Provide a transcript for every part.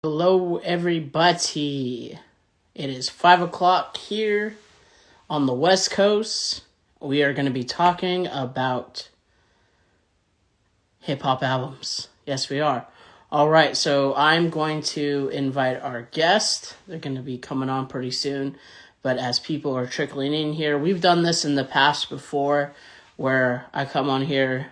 Hello, everybody. It is 5 o'clock here on the West Coast. We are going to be talking about hip hop albums. Yes, we are. All right, so I'm going to invite our guest. They're going to be coming on pretty soon. But as people are trickling in here, we've done this in the past before where I come on here.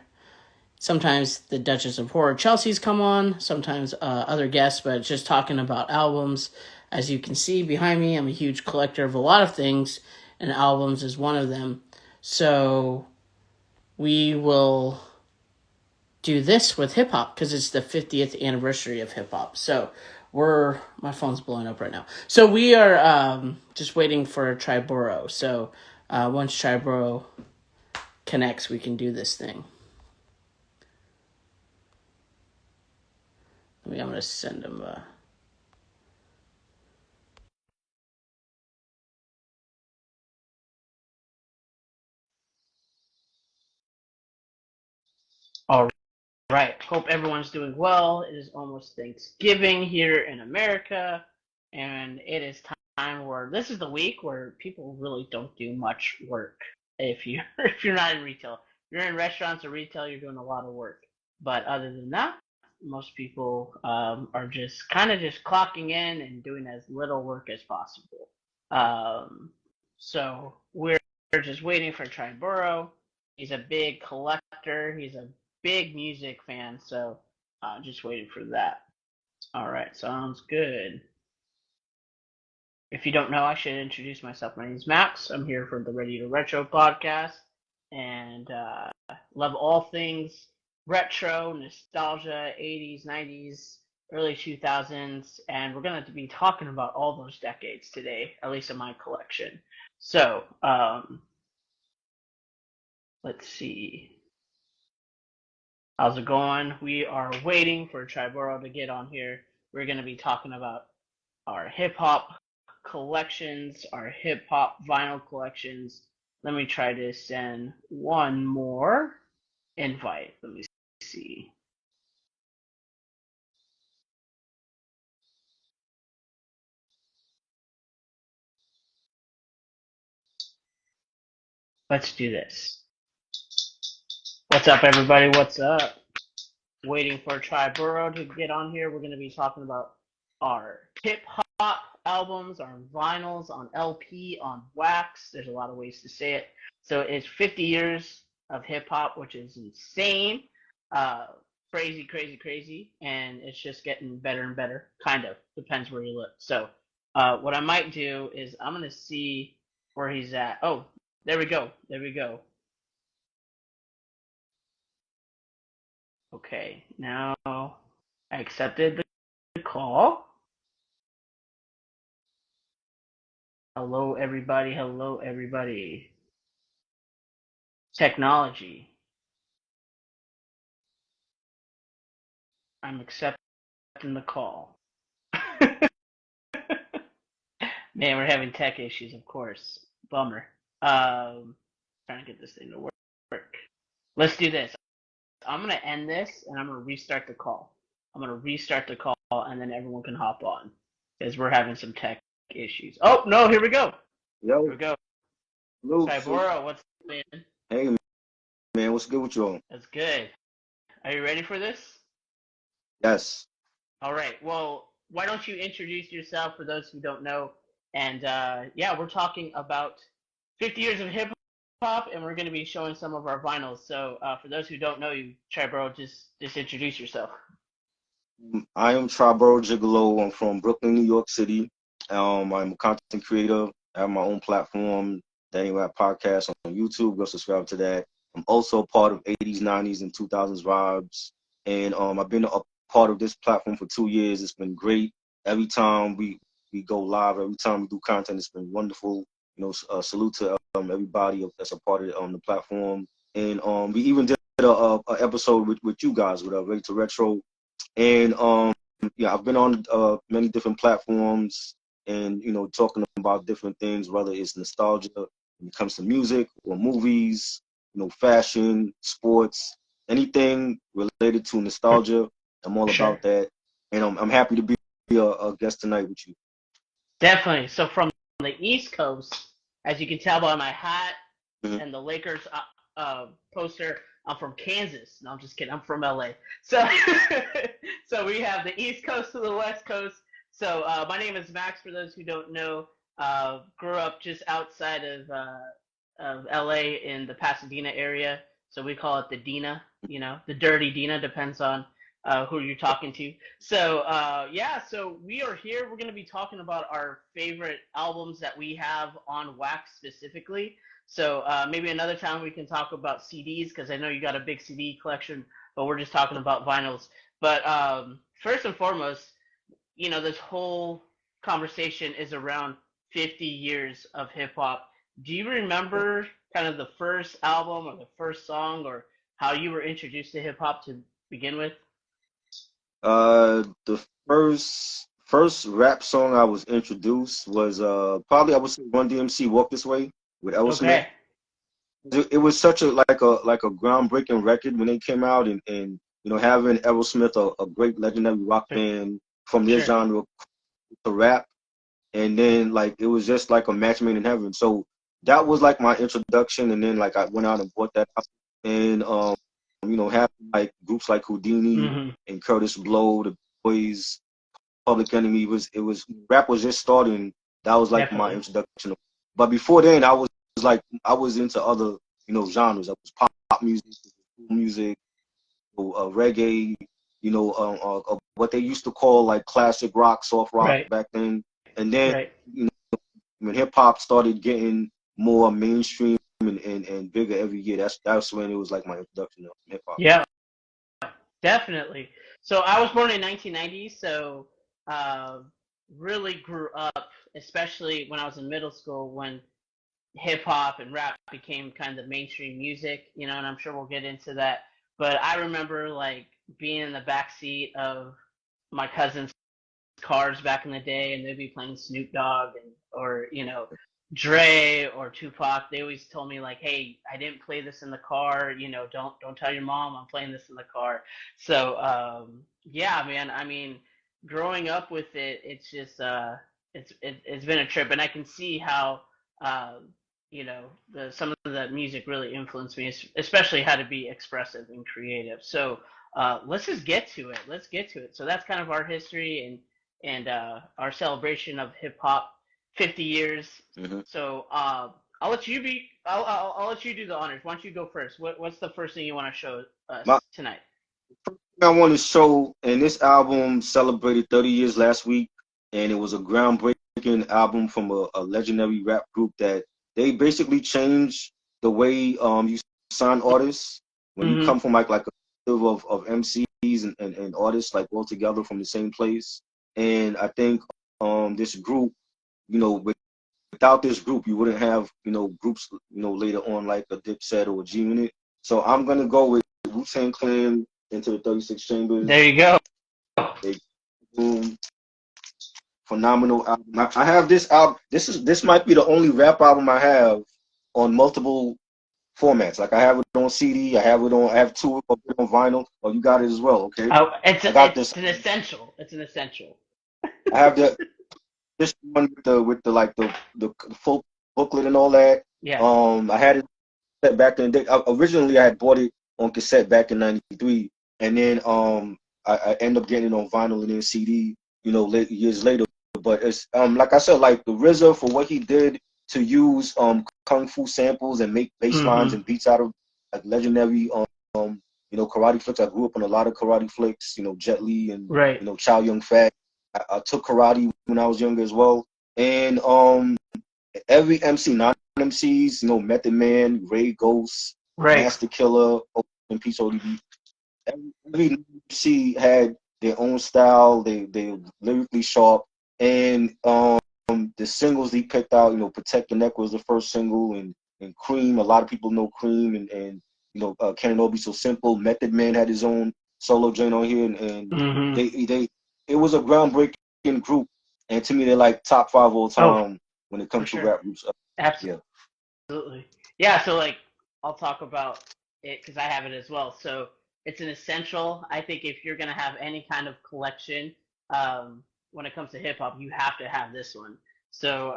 Sometimes the Duchess of Horror Chelsea's come on, sometimes other guests, but just talking about albums. As you can see behind me, I'm a huge collector of a lot of things, and albums is one of them. So we will do this with hip hop because it's the 50th anniversary of hip hop. So my phone's blowing up right now. So we are just waiting for Triboro. So once Triboro connects, we can do this thing. I'm going to send him all right. Hope everyone's doing well. It is almost Thanksgiving here in America, and it is time where this is the week where people really don't do much work. If you if you're not in retail, if you're in restaurants or retail, you're doing a lot of work. But other than that, most people are just kind of just clocking in and doing as little work as possible. So we're just waiting for Triboro. He's a big collector. He's a big music fan, so just waiting for that. All right, sounds good. If you don't know, I should introduce myself. My name is Max. I'm here for the Ready to Retro podcast, and love all things retro, nostalgia, 80s, 90s, early 2000s, and we're going to be talking about all those decades today, at least in my collection. So, let's see. How's it going? We are waiting for Triboro to get on here. We're going to be talking about our hip hop collections, our hip hop vinyl collections. Let me try to send one more invite. Let me see. Let's do this. What's up, everybody? What's up? Waiting for Triboro to get on here. We're going to be talking about our hip hop albums, our vinyls on LP, on wax. There's a lot of ways to say it. So it's 50 years of hip hop, which is insane. Crazy, crazy, crazy. And it's just getting better and better. Kind of. Depends where you look. So what I might do is I'm going to see where he's at. Oh, there we go. There we go. Okay, now I accepted the call. Hello, everybody. Hello, everybody. Technology. I'm accepting the call. Man, we're having tech issues, of course. Bummer. Trying to get this thing to work. Let's do this. I'm gonna end this and I'm gonna restart the call. I'm gonna restart the call and then everyone can hop on because we're having some tech issues. Oh no, here we go. Yo, Here we go. Luke. Cybora, what's up, man? Hey, man, what's good with you all? That's good. Are you ready for this? Yes. All right. Well, why don't you introduce yourself for those who don't know? And yeah, we're talking about 50 years of hip hop, and we're going to be showing some of our vinyls. So for those who don't know you, Triboro, just introduce yourself. I am Triboro Gigolo. I'm from Brooklyn, New York City. I'm a content creator. I have my own platform, Danny Rap Podcast on YouTube. Go subscribe to that. I'm also part of 80s, 90s, and 2000s vibes. And I've been a part of this platform for 2 years. It's been great. Every time we go live, every time we do content, it's been wonderful. Salute to everybody that's a part of the platform. And we even did a episode with you guys with Ready to Retro. And yeah, I've been on many different platforms and talking about different things, whether it's nostalgia when it comes to music or movies, fashion, sports, anything related to nostalgia. I'm all Sure. about that, and I'm happy to be a guest tonight with you. Definitely. So from the East Coast, as you can tell by my hat Mm-hmm. and the Lakers poster, I'm from Kansas. No, I'm just kidding. I'm from LA. So, so we have the East Coast to the West Coast. So my name is Max. For those who don't know, grew up just outside of LA in the Pasadena area. So we call it the Dina. You know, the dirty Dina. Depends on who you're talking to. So yeah, so we are here. We're going to be talking about our favorite albums that we have on wax specifically. So maybe another time we can talk about CDs because I know you got a big CD collection, but we're just talking about vinyls. But first and foremost, you know, this whole conversation is around 50 years of hip hop. Do you remember kind of the first album or the first song or how you were introduced to hip hop to begin with? The first rap song I was introduced was probably I would say Run DMC Walk This Way with Aerosmith. Okay. It was such a like a groundbreaking record when they came out, and you know, having Aerosmith, a great legendary rock band from their Sure. genre to rap, and then like it was just like a match made in heaven. So that was like my introduction, and then like I went out and bought that out, and you know, having like groups like Houdini Mm-hmm. and Curtis Blow, the Boys, Public Enemy, it was rap was just starting. That was like my Definitely. introduction. But before then, I was into other, you know, genres. I was pop music, music, reggae, you know, what they used to call like classic rock, soft rock Right. back then. And then, Right. you know, when hip hop started getting more mainstream and bigger every year, that's when it was like my introduction to hip hop. Yeah, definitely. So I was born in 1990, so uh, really grew up, especially when I was in middle school when hip hop and rap became kind of mainstream music, you know, and I'm sure we'll get into that. But I remember like being in the back seat of my cousin's cars back in the day, and they'd be playing Snoop Dogg and or you know Dre or Tupac. They always told me like, "Hey, I didn't play this in the car. You know, don't tell your mom I'm playing this in the car." So yeah, man. I mean, growing up with it, it's just it's been a trip, and I can see how you know some of the music really influenced me, especially how to be expressive and creative. So let's just get to it. Let's get to it. So that's kind of our history and our celebration of hip hop 50 years. Mm-hmm. So I'll let you do the honors. Why don't you go first? What's the first thing you want to show My us tonight? I want to show, and this album celebrated 30 years last week, and it was a groundbreaking album from a legendary rap group that they basically changed the way you sign artists when you Mm-hmm. come from like a of MCs and artists like all together from the same place. And I think this group, you know, without this group, you wouldn't have, you know, groups, you know, later on like a Dipset or a G Unit. So I'm gonna go with Wu-Tang Clan into the 36 There Chambers. you go. They boom, phenomenal album. I have this album. This might be the only rap album I have on multiple formats. Like I have it on CD. I have two of it on vinyl. Oh, you got it as well. Okay, Oh, I got this. it's an essential. It's an essential. I have this one with the like the full booklet and all that. Yeah. I had it back in the day. Originally, I had bought it on cassette back in '93, and then I ended up getting it on vinyl and then CD, you know, years later. But it's like I said, like the RZA for what he did to use kung fu samples and make bass lines Mm-hmm. and beats out of like legendary you know, karate flicks. I grew up on a lot of karate flicks, you know, Jet Li and Right. you know Chow Yun Fat. I took karate when I was younger as well, and every MC, non MCs, you know, Method Man, Ray Ghost, Right. Master Killer, and Peace ODB. Every MC had their own style. They lyrically sharp, and the singles he picked out, you know, Protect the Neck was the first single, and Cream. A lot of people know Cream, and you know, Can It All Be So Simple. Method Man had his own solo joint on here, and Mm-hmm. they it was a groundbreaking group, and to me they're like top five all Oh, time when it for comes to sure. rap groups. Yeah. Absolutely. Yeah. So like, I'll talk about it because I have it as well. So it's an essential. I think if you're gonna have any kind of collection, um, when it comes to hip hop, you have to have this one. So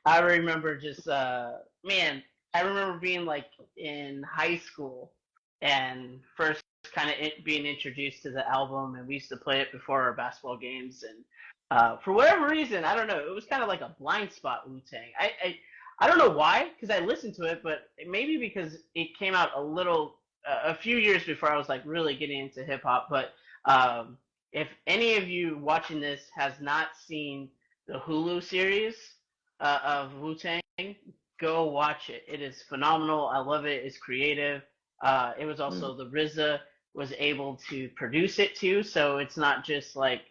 I remember just man, I remember being like in high school and first kind of being introduced to the album, and we used to play it before our basketball games. And for whatever reason, I don't know, it was kind of like a blind spot Wu Tang. I don't know why, because I listened to it, but maybe because it came out a few years before I was like really getting into hip hop. But if any of you watching this has not seen the Hulu series of Wu Tang, go watch it. It is phenomenal. I love it. It's creative. It was also the RZA was able to produce it too, so it's not just like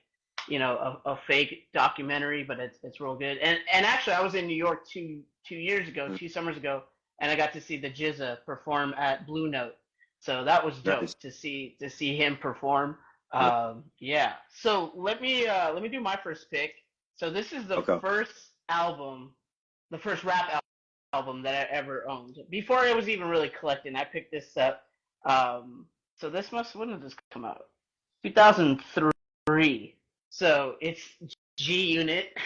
a fake documentary, but it's real good. And actually, I was in New York two years ago, 2 summers ago, and I got to see the GZA perform at Blue Note. So that was dope Nice. to see him perform. Yeah. So let me do my first pick. So this is the Okay. first album, the first rap album that I ever owned. Before I was even really collecting, I picked this up. So when did this come out? 2003. So it's G Unit,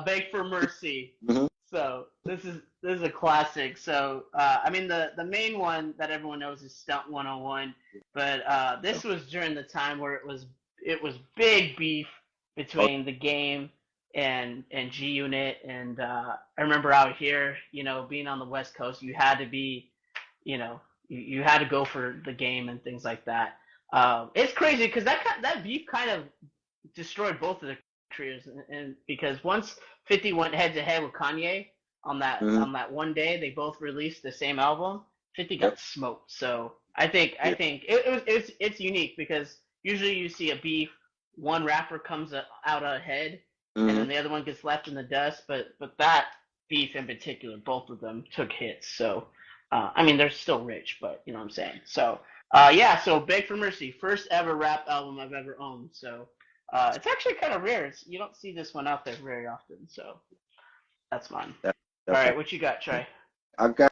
Beg for Mercy. Mm-hmm. So this is a classic. So I mean the main one that everyone knows is Stunt 101, but this was during the time where it was big beef between the Game and G Unit. And I remember out here, being on the West Coast, you had to be, you had to go for the Game and things like that. It's crazy because that beef kind of destroyed both of their careers, and because once 50 went head to head with Kanye on that one day, they both released the same album. 50 got smoked. So I think it's unique because usually you see a beef, one rapper comes out ahead, and then the other one gets left in the dust. But that beef in particular, both of them took hits. So I mean, they're still rich, but you know what I'm saying. So yeah, so Beg for Mercy, first ever rap album I've ever owned. So it's actually kind of rare. You don't see this one out there very often. So that's mine. All right, what you got, Trey? I got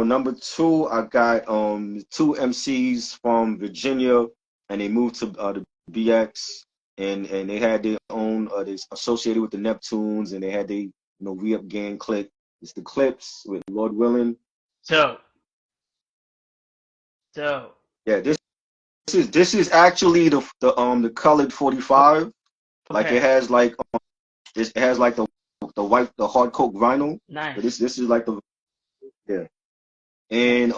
number two. I got two MCs from Virginia, and they moved to the BX, and they had their own. They associated with the Neptunes, and they had their re-up gang clique. It's the Clips with Lord Willin. So yeah, this is actually the colored 45. okay. Like it has like it has like the hard coat vinyl. Nice. But this is like the and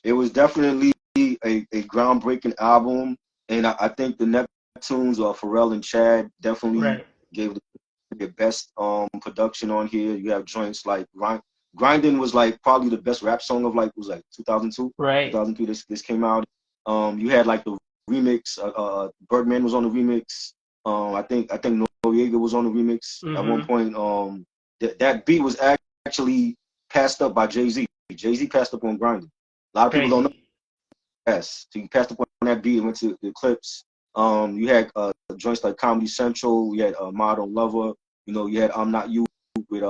it was definitely a groundbreaking album, and I think the Neptunes or Pharrell and Chad definitely gave the best production on here. You have joints like Grindin' was like probably the best rap song of like 2002, 2003. This came out. You had like the remix. Birdman was on the remix. I think Noriega was on the remix at one point. That beat was actually passed up by Jay-Z. Jay-Z passed up on Grinding. A lot of people don't know. Yes, so he passed up on that beat and went to the Clips. You had joints like Comedy Central. You had Modern Lover. You had I'm Not You with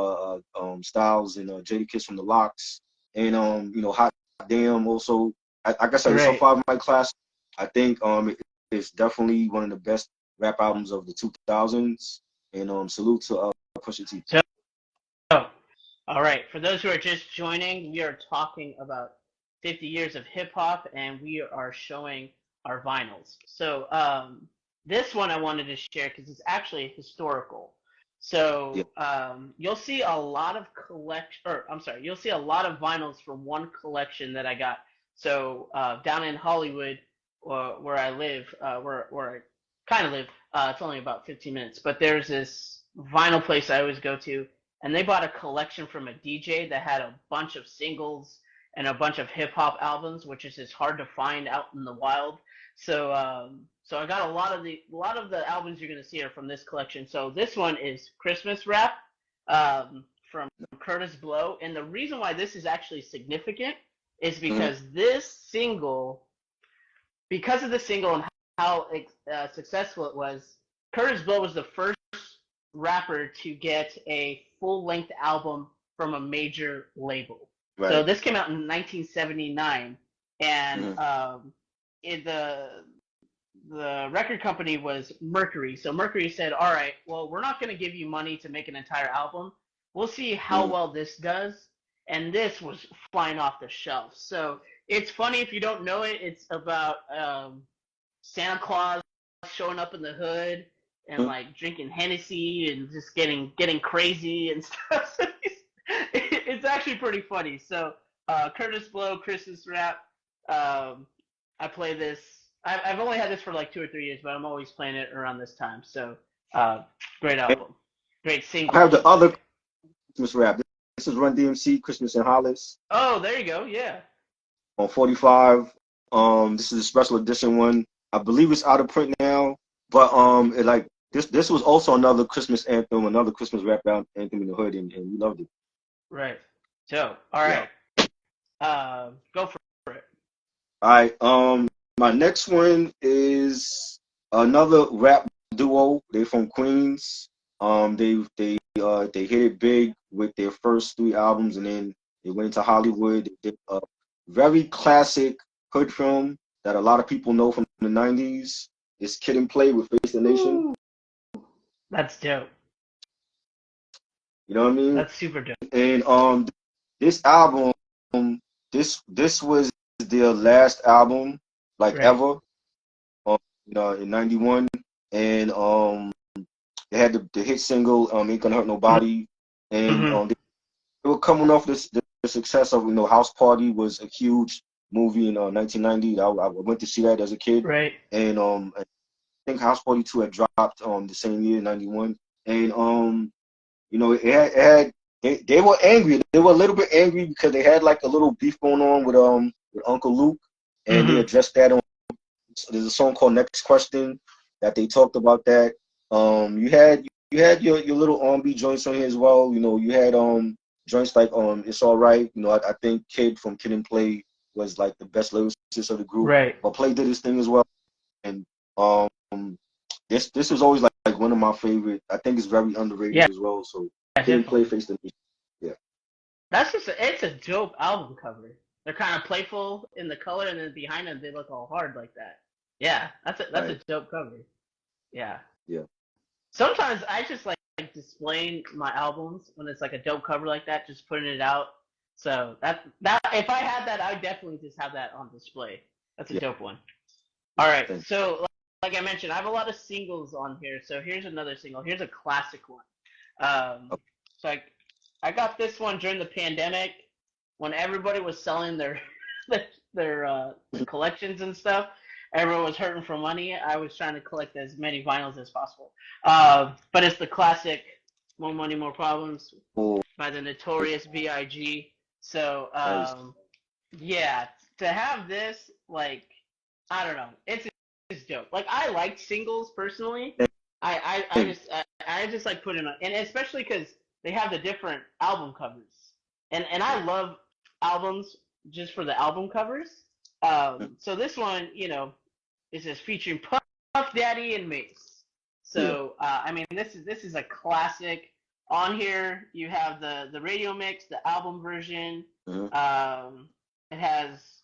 Styles and Jadakiss from the Locks. And Hot Damn also. Like I said, it's top 5 of my class. I think it's definitely one of the best rap albums of the 2000s. And salute to Pusha T. All right, for those who are just joining, we are talking about 50 years of hip hop, and we are showing our vinyls. So this one I wanted to share because it's actually historical. So you'll see a lot of you'll see a lot of vinyls from one collection that I got. So down in Hollywood, where I live, where I kind of live, it's only about 15 minutes, but there's this vinyl place I always go to. And they bought a collection from a DJ that had a bunch of singles and a bunch of hip hop albums, which is just hard to find out in the wild. So I got a lot of the albums you're gonna see are from this collection. So this one is Christmas Rap from Curtis Blow, and the reason why this is actually significant is because because of the single and how successful it was. Curtis Blow was the first rapper to get a full-length album from a major label. So this came out in 1979, and the record company was Mercury. So Mercury said, "All right, well, we're not going to give you money to make an entire album. We'll see how Mm. well this does." And this was flying off the shelf. So it's funny if you don't know it. It's about Santa Claus showing up in the hood and Mm. like drinking Hennessy and just getting crazy and stuff. So it's actually pretty funny. So Curtis Blow, Christmas rap. I play this. I've only had this for like 2 or 3 years, but I'm always playing it around this time. So great And album, great single, I I have the should other say. Christmas rap. This is Run DMC, Christmas in Hollis Oh, there you go. Yeah. on 45. This is a special edition one. I believe it's out of print now, but it like this was also another Christmas anthem, another Christmas rap anthem in the hood, and we loved it. Right. So all Yeah. right. Go for it. All right. My next one is another rap duo. They're from Queens. They hit it big with their first 3 albums, and then they went into Hollywood. They did a very classic hood film that a lot of people know from the '90s. It's Kid and Play with Face the Nation. Ooh, that's dope. You know what I mean? That's super dope. And this album, this was their last album like Right. ever. In '91, and they had the hit single "Ain't Gonna Hurt Nobody," and Mm-hmm. they were coming off the success of House Party was a huge movie in 1990. I went to see that as a kid, Right. and I think House Party 2 had dropped the same year, '91, and it had they were angry. They were a little bit angry because they had like a little beef going on with Uncle Luke, and they Mm-hmm. addressed that on. There's a song called Next Question that they talked about that. You had your little R&B joints on here as well. You had joints like It's All Right. I think Kid from Kid and Play was like the best lyricist of the group. Right. But Play did his thing as well. And um this was always like one of my favorite. I think it's very underrated Yeah, as well. So Kid and Play definitely. Face the Nation. Yeah. It's a dope album cover. They're kind of playful in the color, and then behind them they look all hard like that. Yeah, that's a Right. dope cover. Yeah. Yeah. Sometimes I just like displaying my albums when it's like a dope cover like that, just putting it out. So that if I had that, I would definitely just have that on display. That's a Yeah. dope one. All right. Thanks. So like I mentioned, I have a lot of singles on here. So here's another single. Here's a classic one. So I got this one during the pandemic when everybody was selling their their collections and stuff. Everyone was hurting for money. I was trying to collect as many vinyls as possible. But it's the classic "More Money, More Problems" Oh, by the Notorious B.I.G. So nice. yeah, to have this, like, I don't know, it's dope. Like, I like singles personally. I just like putting on, and especially because they have the different album covers, and I love albums just for the album covers. So this one, is just featuring Puff Daddy and Mace. Yeah. So I mean, this is a classic. On here, you have the radio mix, the album version. Mhm. It has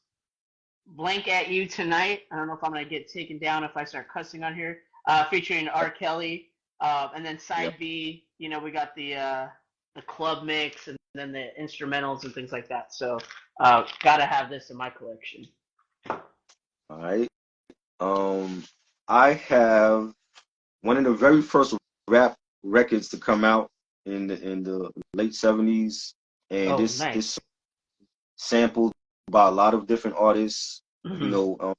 "Blank at You Tonight." I don't know if I'm gonna get taken down if I start cussing on here. Featuring R. Kelly, and then Yeah. side B, we got the club mix and then the instrumentals and things like that. So gotta have this in my collection. All right. I have one of the very first rap records to come out in the late '70s, and Oh, this nice. sampled by a lot of different artists. You Hmm. know,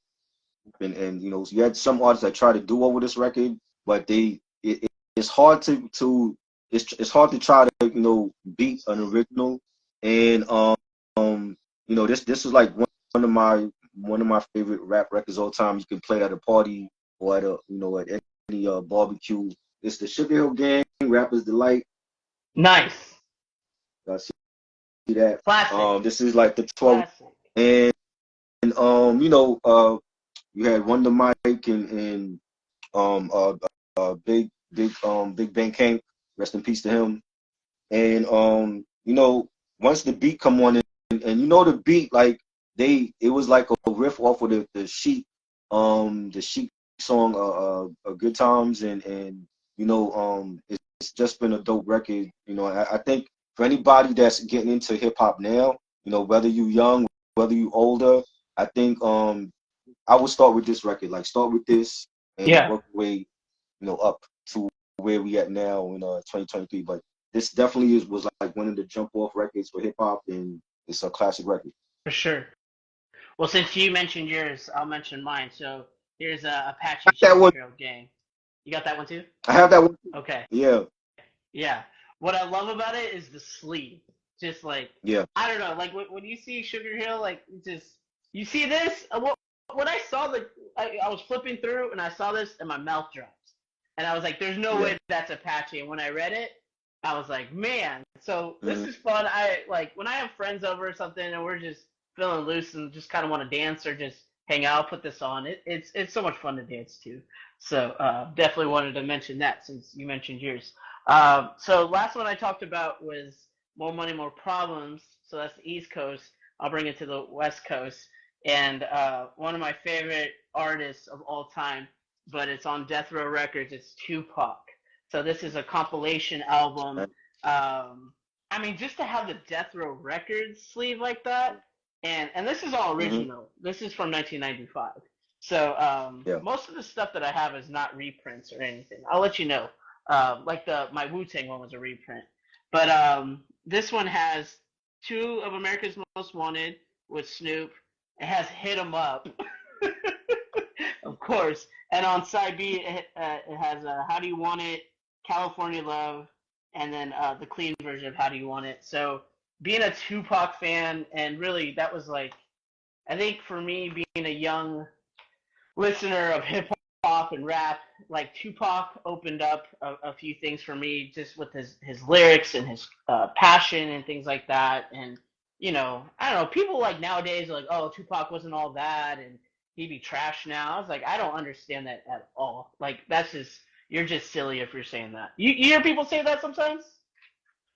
and so you had some artists that tried to do over this record, but it's hard it's hard to try to beat an original, and this is like one of my favorite rap records all time. You can play at a party or at any barbecue. It's the Sugar Hill Gang, Rapper's Delight. Nice. I see that. Classic. This is like the 12th, Classic. and you had Wonder Mike and um uh, Big Bang King. Rest in peace to him. And once the beat come on, and the beat, like it was like a riff off of the sheep song, Good Times, and it's just been a dope record. I think for anybody that's getting into hip hop now, whether you young, whether you older, I think I would start with this record. Like start with this and Yeah, work your way, up to where we at now in 2023. But this definitely was like one of the jump off records for hip hop, and it's a classic record. for sure. Well, since you mentioned yours, I'll mention mine. So here's I Apache have that Sugar one. Hill Gang. You got that one too? I have that one. Okay. Yeah, Yeah. What I love about it is the sleeve. Just like, yeah, I don't know, like when you see Sugar Hill, like just you see this. When I saw I was flipping through and I saw this and my mouth dropped, and I was like, "There's no yeah. way that's Apache." And when I read it, I was like, "Man!" So this Mhm. is fun. I like when I have friends over or something and we're just feeling loose and just kind of want to dance or just hang out. Put this on. It's so much fun to dance to. So definitely wanted to mention that since you mentioned yours. So last one I talked about was More Money, More Problems. So that's the East Coast. I'll bring it to the West Coast. And one of my favorite artists of all time, but it's on Death Row Records, it's Tupac. So this is a compilation album. I mean, just to have the Death Row Records sleeve like that, and this is all Mhm. original. This is from 1995. So Yeah. most of the stuff that I have is not reprints or anything. I'll let you know. Like my Wu Tang one was a reprint, but this one has two of America's Most Wanted with Snoop. It has Hit 'Em Up, of course, and on side B it has How Do You Want It, California Love, and then the clean version of How Do You Want It. So being a Tupac fan, and really that was like I think for me being a young listener of hip hop and rap, like Tupac opened up a few things for me just with his lyrics and his passion and things like that. And I don't know, people like nowadays are like, oh, Tupac wasn't all that and he'd be trash now. I was like, I don't understand that at all. Like that's just you're just silly if you're saying that. You hear people say that sometimes?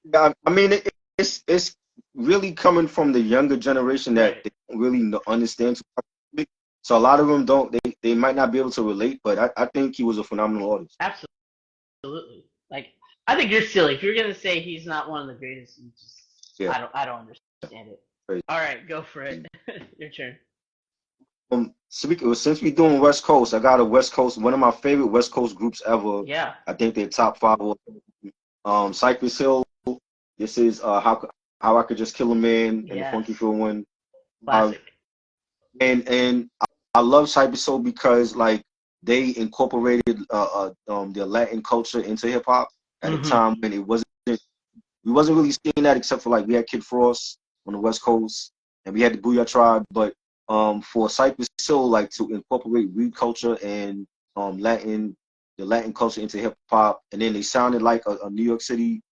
Yeah, I mean, it's really coming from the younger generation that Right. they don't really understand. Music. So a lot of them don't. They might not be able to relate, but I think he was a phenomenal artist. Absolutely. Like I think you're silly if you're gonna say he's not one of the greatest. You just Yeah, I don't understand it. crazy. All right, go for it. Your turn. Since we're doing West Coast, I got a West Coast. One of my favorite West Coast groups ever. Yeah. I think they're top five. Cypress Hill. This is how I could just kill a man and the Yes. Funky Field one. Uh, Classic. and I love Cypress Hill because like they incorporated the Latin culture into hip hop at a Mm-hmm. time when we wasn't really seeing that except for like we had Kid Frost on the West Coast and we had the Booyah Tribe, but for Cypress Hill like to incorporate weed culture and the Latin culture into hip hop, and then they sounded like a New York City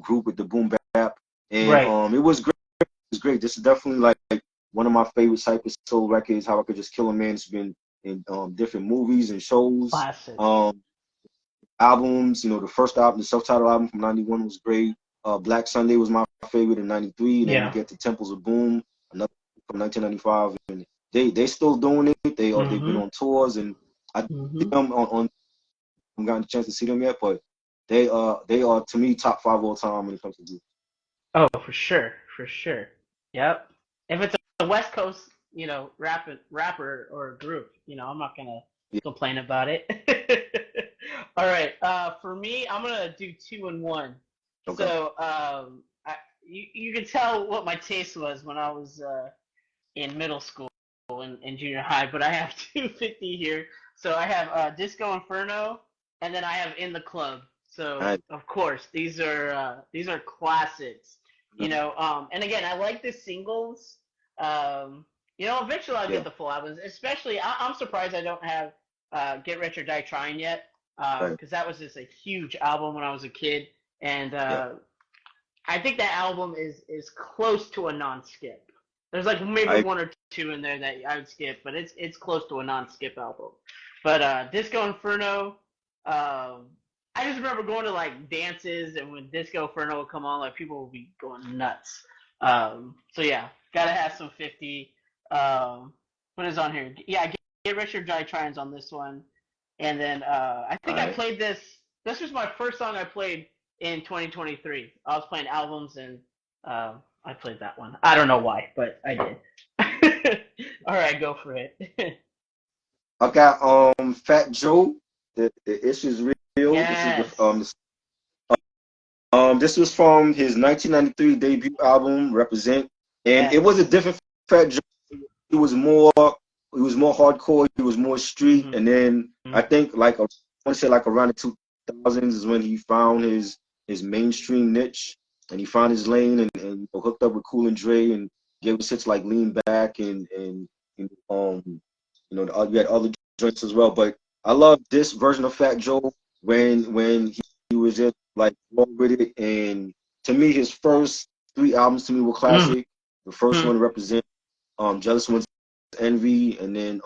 group with the boom bap, and Right. it was great. It was great. This is definitely like one of my favorite Cypress Hill records. How I Could Just Kill a Man. It's been in different movies and shows. Classic. Um, albums. The first album, the self-titled album from '91 was great. Black Sunday was my favorite in '93. Then you Yeah. get to Temples of Boom, another from 1995, and they still doing it. They've been Mm-hmm. on tours, and I see Mm-hmm. them on I haven't gotten a chance to see them yet, but they are to me top five all time when it comes to groups. Oh, for sure. For sure. Yep. If it's a West Coast, rapper or a group, I'm not gonna Yeah. complain about it. All right. For me, I'm gonna do two and one. Okay. So, you can tell what my taste was when I was in middle school and junior high, but I have 250 here. So I have Disco Inferno, and then I have In the Club. All So right. of course these are classics. And again I like the singles. Eventually I'll Yeah. get the full albums. Especially I'm surprised I don't have Get Rich or Die Trying yet, Right. because that was just a huge album when I was a kid, and Yeah. I think that album is close to a non-skip. There's like maybe I one or two in there that I would skip, but it's close to a non-skip album. But Disco Inferno, I just remember going to like dances, and when Disco Inferno would come on, like people would be going nuts. So yeah, gotta have some 50. What is on here? Yeah, Get Rich or Die Trying's on this one. And then I think I Alright. played this. This was my first song I played in 2023. I was playing albums and I played that one. I don't know why, but I did. All right, go for it. I got Fat Joe. The issue's real. This is the Yes. this was from his 1993 debut album, Represent, and it was a Yes. different Fat Joe. He was more hardcore. He was more street. Mm-hmm. And then I think like I want to say like around the 2000s is when he found his mainstream niche, and he found his lane and hooked up with Cool and Dre and gave us hits like Lean Back and you had other joints as well. But I love this version of Fat Joe when he was just like raw with it. And to me, his first three albums to me were classic. The first Mm-hmm. one represent Jealous One's Envy, and then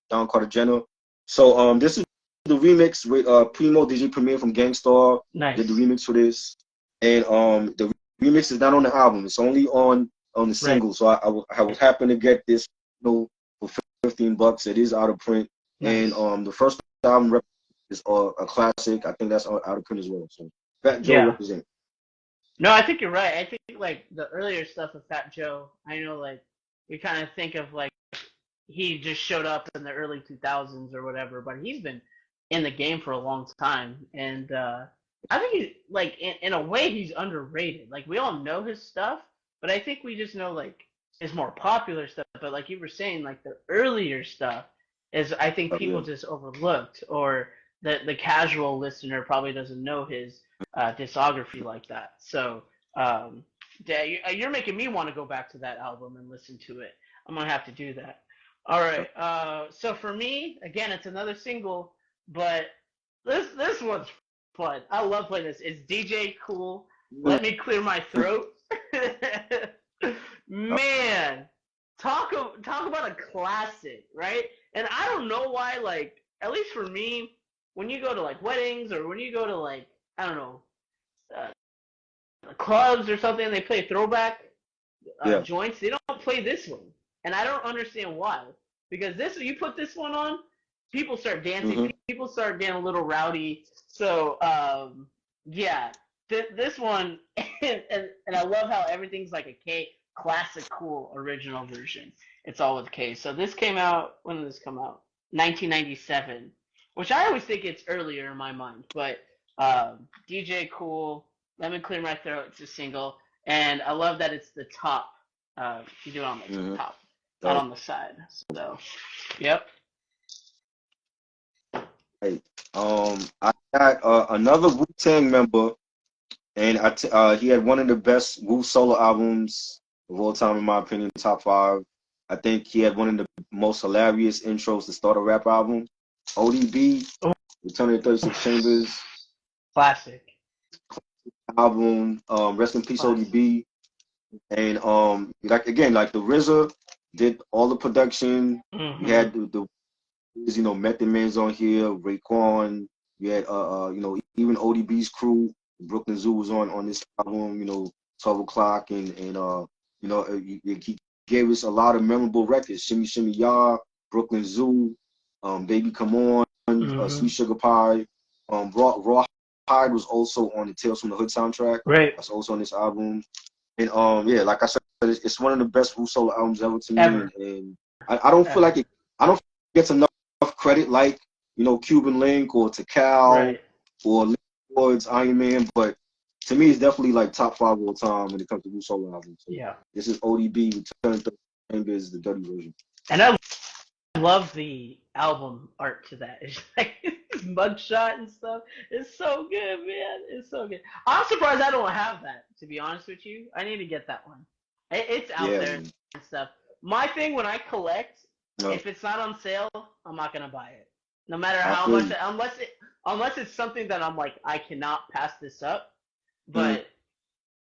Don Cartagena. So this is the remix with Primo DJ Premier from Gangstar did the Nice. remix for this, and the remix is not on the album. It's only on the Right. single. So I was happy to get this, for $15. It is out of print, and Nice. the first album is a classic. I think that's out of print as well. So Fat Joe Yeah. represent. No, I think you're right. I think like the earlier stuff with Fat Joe, I know like we kind of think of like he just showed up in the early 2000s or whatever, but he's been in the game for a long time, and I think he's like in a way he's underrated. Like we all know his stuff, but I think we just know like his more popular stuff. But like you were saying, like the earlier stuff is I think Oh, yeah. people just overlooked, or the casual listener probably doesn't know his discography like that. So yeah, you're making me want to go back to that album and listen to it. I'm gonna have to do that. All right. So for me, again, it's another single, but this one's fun. I love playing this. It's DJ Cool. Let me clear my throat. Man, talk about a classic, right? And I don't know why, like, at least for me, when you go to like weddings or when you go to like I don't know uh, clubs or something, they play throwback Yeah. joints. They don't play this one, and I don't understand why. Because this, you put this one on, people start dancing. Mm-hmm. People start getting a little rowdy. So yeah, this one, and I love how everything's like a classic, cool original version. It's all with K. So this came out. When did this come out? 1997, which I always think it's earlier in my mind. But DJ Cool, Let Me Clear My Throat. It's a single, and I love that it's the top. You do it on the Mm-hmm. top, not Right. on the side. So, yep. Right. I got another Wu-Tang member, and he had one of the best Wu solo albums of all time, in my opinion, top five. I think he had one of the most hilarious intros to start a rap album. ODB, Oh, Return of the 36 Chambers classic, album. Rest in peace, classic. ODB. And like again, like the RZA did all the production. You Mm-hmm. had the Method Man's on here, Raekwon. You had even ODB's crew, Brooklyn Zoo was on this album. 12 o'clock he gave us a lot of memorable records. Shimmy Shimmy Ya, Brooklyn Zoo, Baby Come On, Mm-hmm. Sweet Sugar Pie. Raw Hide was also on the Tales from the Hood soundtrack. Right. That's also on this album. And yeah, like I said, it's one of the best Wu solo albums ever to me. Ever, And I don't feel like ever. it. I don't think it gets enough credit like Cuban Link or Tikal Right. or Link Woods, Iron Man. But to me, it's definitely like top five all time when it comes to Wu solo albums. So Yeah. this is ODB Return to Chambers, the dirty version. And I love the album art to that. It's like his mugshot and stuff. It's so good, man. It's so good. I'm surprised I don't have that. To be honest with you, I need to get that one. It's out Yeah, there man. and stuff. My thing when I collect, No, if it's not on sale, I'm not gonna buy it. No matter I how feel much, you. unless it's something that I'm like I cannot pass this up. Mhm. But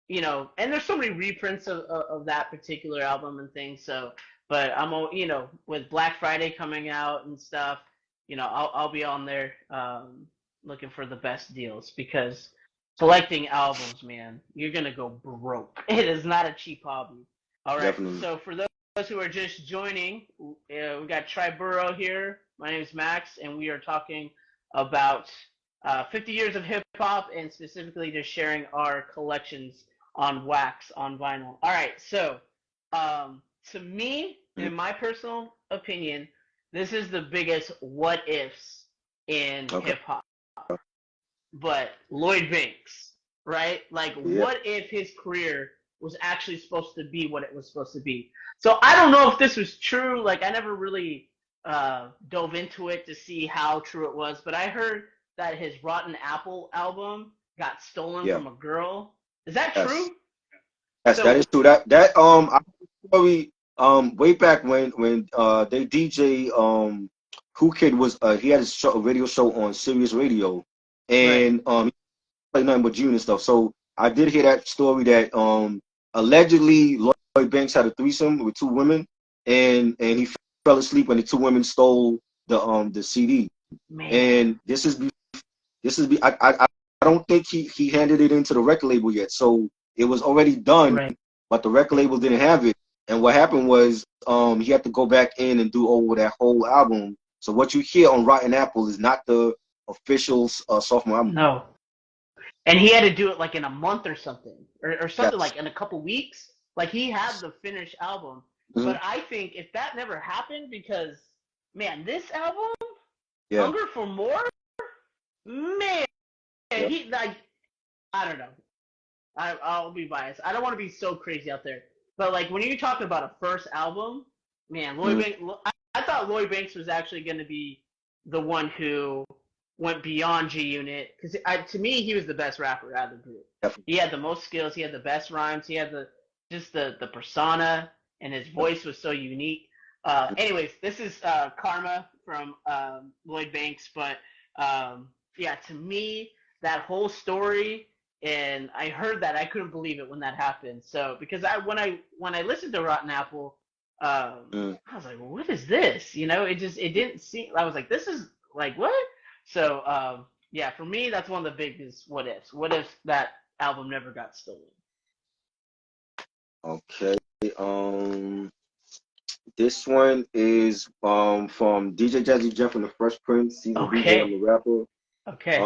and there's so many reprints of that particular album and things. So, but with Black Friday coming out and stuff, I'll be on there looking for the best deals because collecting albums, man, you're gonna go broke. It is not a cheap hobby. All right, Definitely. so for who are just joining, we got Triburo here. My name is Max, and we are talking about 50 years of hip hop, and specifically just sharing our collections on wax on vinyl. All right, so to me, in my personal opinion, this is the biggest what ifs in hip hop. But Lloyd Banks, right? Like, what if his career was actually supposed to be what it was supposed to be? So I don't know if this was true. Like, I never really dove into it to see how true it was. But I heard that his Rotten Apple album got stolen from a girl. Is that true? Yes, so, that is true. That I story way back when they DJ Who Kid was he had a radio show on Sirius Radio, and he played nothing but June and stuff. So I did hear that story that allegedly Lloyd Banks had a threesome with two women, and he fell asleep when the two women stole the CD. Man. And this is I don't think he handed it into the record label yet. So it was already done, but the record label didn't have it. And what happened was he had to go back in and do over that whole album. So what you hear on Rotten Apple is not the official sophomore album. No. And he had to do it like in a month or something, or something like in a couple weeks. Like, he had the finished album. But I think if that never happened, because, man, this album, Hunger for More, man, he, like, I don't know. I'll be biased. I don't want to be so crazy out there. But, like, when you're talking about a first album, man, Lloyd Banks, I thought Lloyd Banks was actually going to be the one who went beyond G-Unit, because to me, he was the best rapper out of the group. He had the most skills. He had the best rhymes. He had the persona, and his voice was so unique. Anyways, this is Karma from Lloyd Banks. But, yeah, to me, that whole story, and I heard that, I couldn't believe it when that happened. So, because when I listened to Rotten Apple, I was like, well, what is this? You know, it didn't seem, I was like, this is, like, what? So, yeah, for me, that's one of the biggest what ifs. What if that album never got stolen? Okay. This one is from DJ Jazzy Jeff and the Fresh Prince. He's a DJ and the rapper. Okay.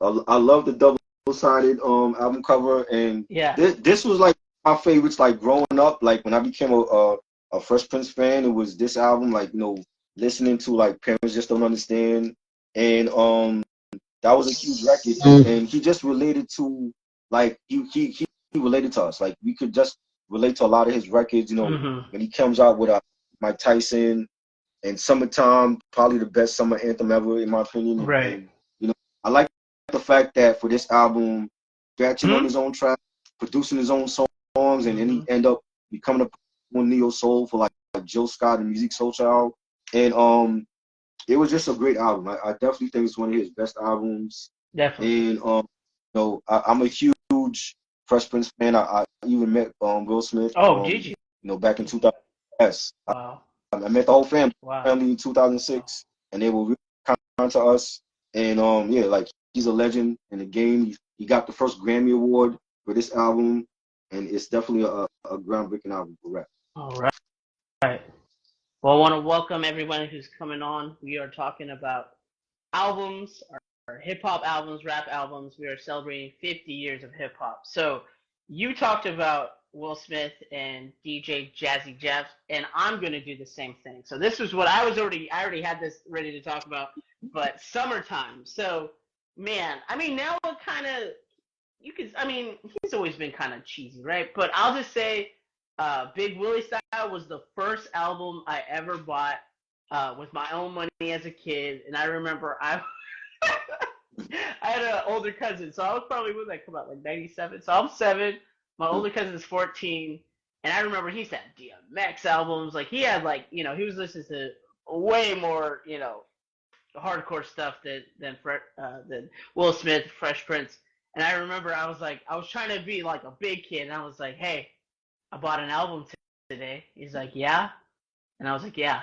I love the double-sided album cover, and this was like my favorites. Like growing up, like when I became a Fresh Prince fan, it was this album. Like, you know, listening to like Parents Just Don't Understand, and that was a huge record. And he just related to, like, he related to us. Like, we could just relate to a lot of his records. You know, when he comes out with Mike Tyson and Summertime, probably the best summer anthem ever in my opinion. Right. And, you know, I like the fact that for this album, scratching on his own track, producing his own songs, and then he end up becoming a neo soul for like Jill Scott and Music Soul Child. And it was just a great album. I definitely think it's one of his best albums. Definitely. And you know, I'm a huge Fresh Prince fan. I even met Will Smith. Oh, did you? You know, back in 2000. Yes. Wow. I met the whole family in 2006, and they were really kind to us. And yeah, like, he's a legend in the game. He got the first Grammy Award for this album, and it's definitely a groundbreaking album for rap. All right. Well, I want to welcome everyone who's coming on. We are talking about albums, our hip-hop albums, rap albums. We are celebrating 50 years of hip-hop. So you talked about Will Smith and DJ Jazzy Jeff, and I'm going to do the same thing. So this was what I already had this ready to talk about, but Summertime. So, man, I mean, now it kind of, he's always been kind of cheesy, right? But I'll just say, Big Willie Style was the first album I ever bought with my own money as a kid, and I remember I had an older cousin, so I was probably, when that come out, like 97? So I'm 7, my older cousin's 14, and I remember he had DMX albums. Like, he had, like, you know, he was listening to way more, you know, hardcore stuff than Will Smith, Fresh Prince. And I remember I was trying to be like a big kid, and I was like, hey, I bought an album today. He's like, yeah? And I was like, yeah,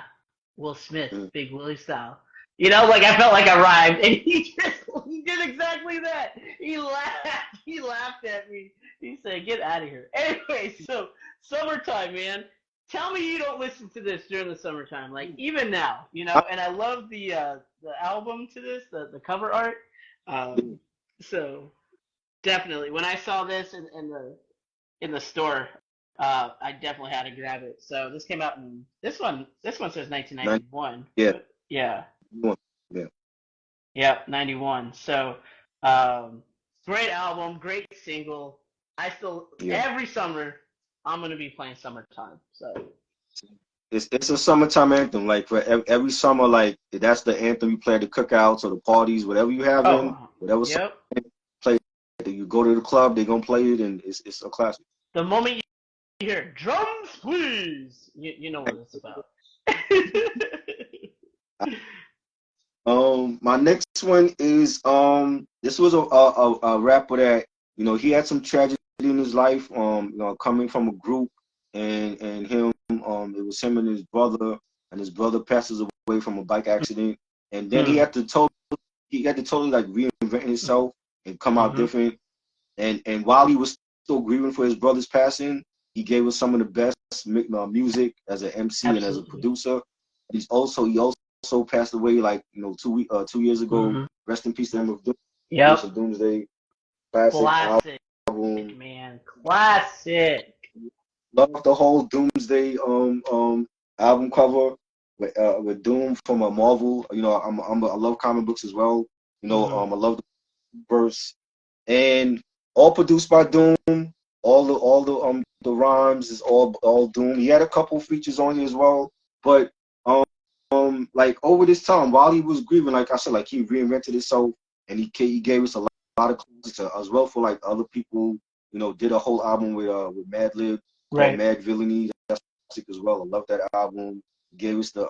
Will Smith, Big Willie Style. You know, like, I felt like I rhymed, and he did exactly that. He laughed at me. He said, get out of here. Anyway, so Summertime, man. tell me you don't listen to this during the summertime, like even now, you know. And I love the album to this, the cover art. So definitely, when I saw this in the store, I definitely had to grab it. So this came out in this one says 1991. Yeah. But yeah. Yeah. Yep, 91. So great album, great single. I still every summer I'm gonna be playing Summertime. So it's a summertime anthem. Like for every summer, like that's the anthem you play at the cookouts or the parties, whatever you have in, whatever song you play. You go to the club, they're gonna play it, and it's a classic. The moment you hear drums, please, you know what it's about. My next one is this was a rapper that, you know, he had some tragedy in his life, you know, coming from a group, and him, it was him and his brother passes away from a bike accident, and then he had to totally like reinvent himself and come out different, and while he was still grieving for his brother's passing, he gave us some of the best music as an MC and as a producer. He also passed away, like, you know, 2 years ago. Rest in peace to him of Doomsday. Classic album, man, classic. Love the whole Doomsday album cover with Doom from a Marvel. You know, I love comic books as well. You know, I love the verse, and all produced by Doom. All the rhymes is all Doom. He had a couple features on here as well, but like over this time while he was grieving, like I said, like he reinvented himself, and he gave us a lot of classics as well for like other people. You know, did a whole album with Madlib called Mad Villainy. That's classic as well. I love that album. He gave us the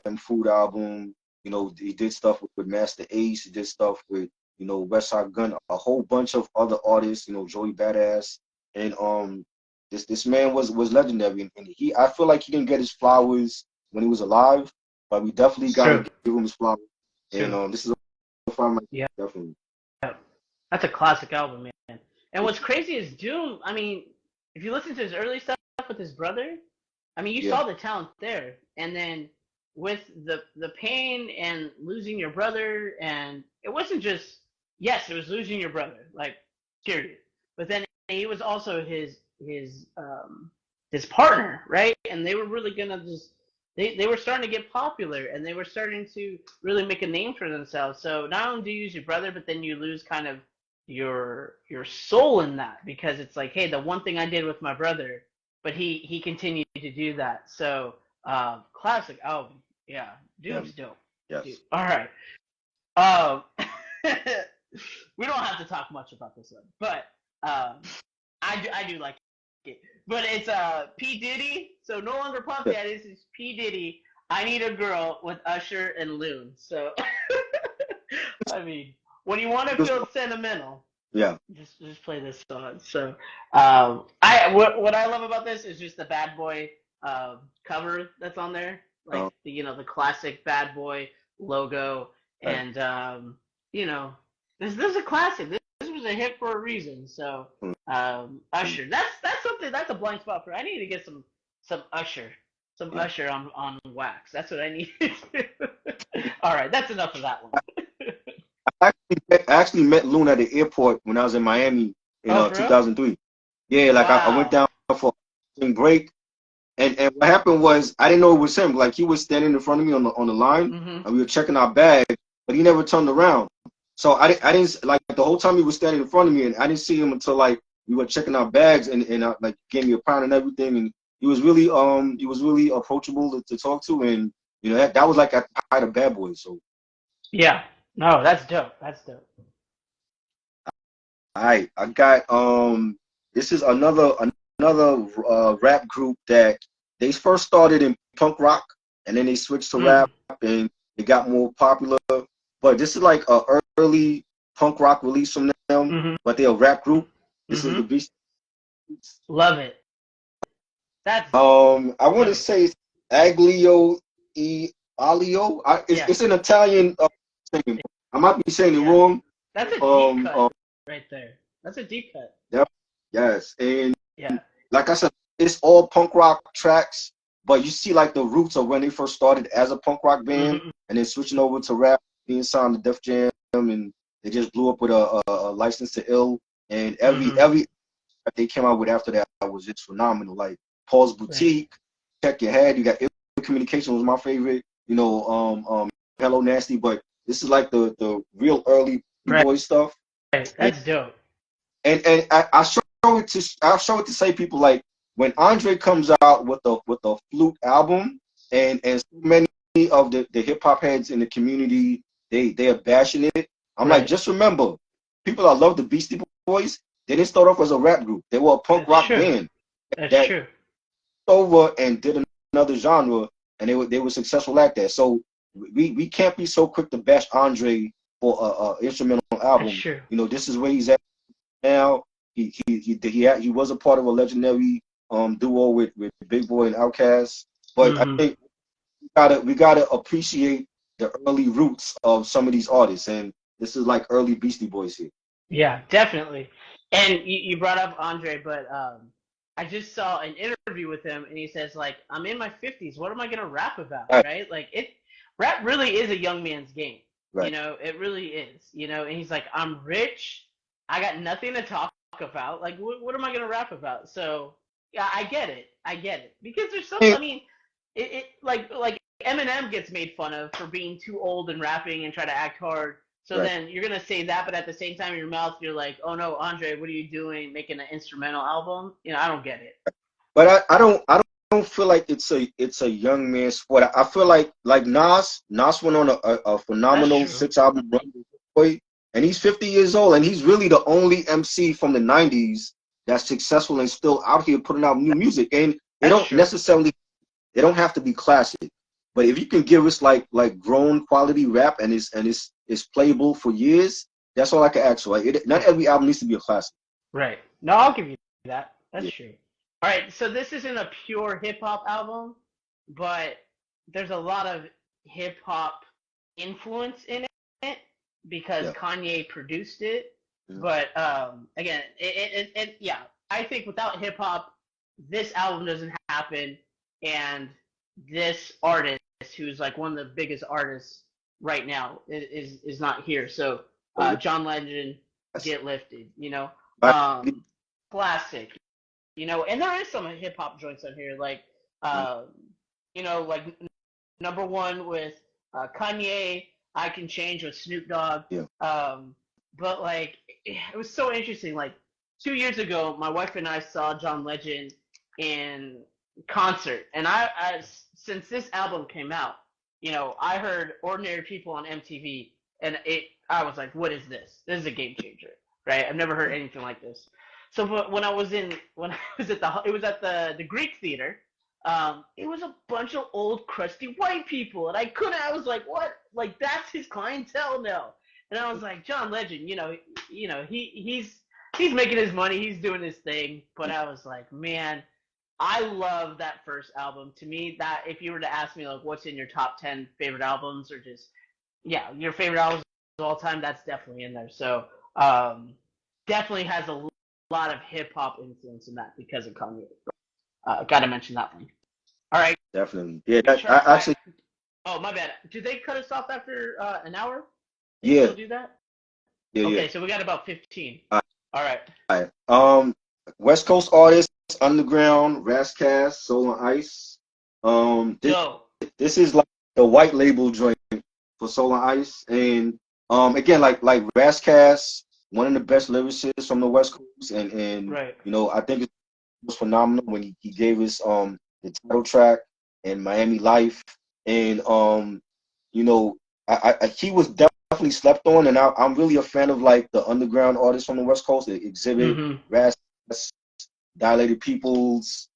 M Food album. You know, he did stuff with Master Ace. He did stuff with, you know, West Side Gun, a whole bunch of other artists. You know, Joey Badass, and this man was legendary, and I feel like he didn't get his flowers when he was alive, but we definitely got to give him his flowers. And this is a from definitely. Yeah, that's a classic album, man. And what's crazy is Doom. I mean, if you listen to his early stuff with his brother, I mean, you saw the talent there, and then with the pain and losing your brother, and it wasn't just it was losing your brother, like period, but then he was also his partner, right? And they were really gonna just they were starting to get popular, and they were starting to really make a name for themselves. So not only do you lose your brother, but then you lose kind of your soul in that, because it's like, hey, the one thing I did with my brother, but he continued to do that. So classic album. Yeah, Doom's dope. Yes. Dude. All right. We don't have to talk much about this one, but I do like it. But it's P. Diddy, so no longer Puff Daddy. This is P. Diddy. I Need a Girl with Usher and Loon. So I mean, when you want to feel sentimental, just play this song. So what I love about this is just the Bad Boy cover that's on there, like the classic Bad Boy logo, and this is a classic. This was a hit for a reason. So Usher, that's something, that's a blind spot for. I need to get some Usher. Usher on wax. That's what I need. All right, that's enough of that one. I actually met Loon at the airport when I was in Miami in 2003. Yeah, like I went down for spring break, and what happened was I didn't know it was him. Like he was standing in front of me on the line, and we were checking our bag, but he never turned around. So I didn't like the whole time he was standing in front of me, and I didn't see him until like we were checking our bags, and like gave me a pound and everything, and he was really approachable to talk to, and that was like at the height of Bad Boys. So yeah, no, that's dope. That's dope. All right, I got this is another rap group that they first started in punk rock, and then they switched to rap, and it got more popular. But this is like a early punk rock release from them, but they're a rap group. This is the Beast. Love it. That's I want to say it's Aglio e Olio. It's an Italian name. I might be saying it wrong. That's a deep cut right there. That's a deep cut. Yep. Yes, and like I said, it's all punk rock tracks. but you see like the roots of when they first started as a punk rock band, and then switching over to rap, being signed to Def Jam, and they just blew up with a License to Ill, and every that they came out with after that was just phenomenal. Like Paul's Boutique, Check Your Head. You got Ill Communication was my favorite. Hello Nasty, but this is like the real early boy stuff. Right, that's dope. And I show it to say people like when Andre comes out with the Flute album, and so many of the hip hop heads in the community they are bashing it. I'm like, just remember, people that love the Beastie Boys, they didn't start off as a rap group. They were a punk rock band. That's true. Over and did another genre, and they were successful at that. So we can't be so quick to bash Andre for a instrumental album. That's true. You know, this is where he's at now. He was a part of a legendary duo with Big Boy and Outkast. But I think we gotta appreciate the early roots of some of these artists, and this is like early Beastie Boys here. Yeah, definitely. And you brought up Andre, but I just saw an interview with him, and he says, like, I'm in my 50s. What am I going to rap about, right? Like, rap really is a young man's game. Right. You know, it really is. You know, and he's like, I'm rich. I got nothing to talk about. Like, what am I going to rap about? So, yeah, I get it. Because there's some, I mean, like Eminem gets made fun of for being too old and rapping and try to act hard. So then you're going to say that, but at the same time in your mouth, you're like, oh no, Andre, what are you doing making an instrumental album? You know, I don't get it. But I don't feel like it's a young man's sport. I feel like Nas went on a phenomenal 6-album run, and he's 50 years old, and he's really the only MC from the 90s that's successful and still out here putting out new music. And they don't have to be classic. But if you can give us like grown quality rap and it's playable for years, that's all I can ask for. Not every album needs to be a classic. Right. No, I'll give you that. That's true. All right. So this isn't a pure hip hop album, but there's a lot of hip hop influence in it because Kanye produced it. But again, I think without hip hop, this album doesn't happen, and this artist, who's like one of the biggest artists right now, is not here. So John Legend, Get Lifted, you know, classic, you know, and there is some hip hop joints on here, like you know, like number one with Kanye, I Can Change with Snoop Dogg. But like it was so interesting. Like 2 years ago, my wife and I saw John Legend in concert, and I since this album came out, you know, I heard Ordinary People on MTV, and I was like, what is this? This is a game changer, right? I've never heard anything like this. So when I was at the Greek Theater, it was a bunch of old crusty white people, and I was like, what? Like that's his clientele now. And I was like, John Legend, you know, he's making his money, he's doing his thing, but I was like, man, I love that first album. To me, that if you were to ask me like what's in your top 10 favorite albums, or just your favorite albums of all time, that's definitely in there. So definitely has a lot of hip hop influence in that because of Kanye. Got to mention that one. All right. Definitely. Yeah. I actually. Oh, my bad. Did they cut us off after an hour? They still do that? Yeah. Okay, so we got about 15. All right. West Coast artists, Underground, Rascast, Soul and Ice. This is like the white label joint for Soul and Ice, and again like Rascast, one of the best lyricists from the West Coast, and you know, I think it was phenomenal when he gave us the title track and Miami Life, and you know, he was definitely slept on, and I'm really a fan of like the underground artists from the West Coast, the Exhibit, Rascast, Dilated Peoples,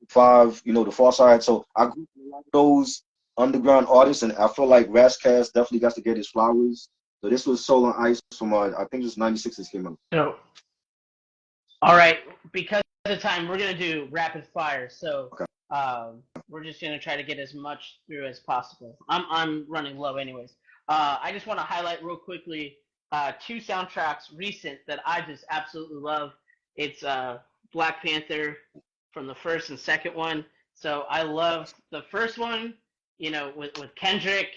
5, you know, the Far Side. So I grew up with a lot of those underground artists, and I feel like Rascast definitely got to get his flowers. So this was Soul and Ice from I think it was '96 this came out. So, all right, because of the time, we're gonna do rapid fire. So we're just gonna try to get as much through as possible. I'm running low, anyways. I just want to highlight real quickly 2 soundtracks recent that I just absolutely love. It's Black Panther from the first and second one, So I love the first one, with Kendrick.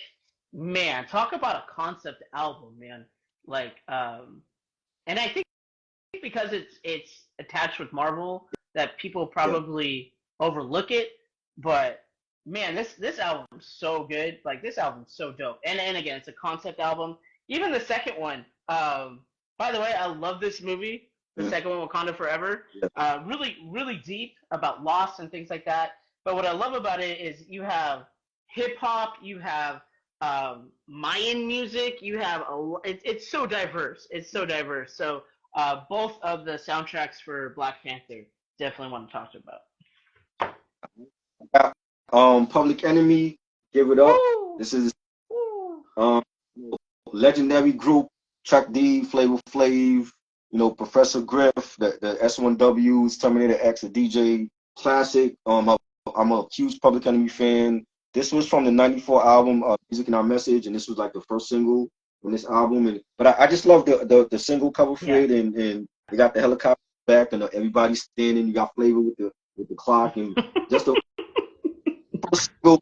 Man, talk about a concept album, man. Like, and I think because it's attached with Marvel that people Yeah. probably overlook it, but man, this album's so good. Like this album's so dope. And again, it's a concept album. Even the second one. By the way, I love this movie. The second one, Wakanda Forever. Yeah. Really, really deep about loss and things like that. But what I love about it is you have hip hop, you have Mayan music, you have it's so diverse. It's so diverse. So both of the soundtracks for Black Panther definitely want to talk about. Public Enemy, Give It Up. Woo! This is Woo! legendary group, Chuck D, Flavor Flav, Professor Griff, the S1Ws, Terminator X, the DJ Classic. I'm a huge Public Enemy fan. This was from the '94 album, Music and Our Message, and this was like the first single from this album. But I just love the single cover for it, and they got the helicopter back, and everybody's standing. You got Flavor with the clock, and just the first single.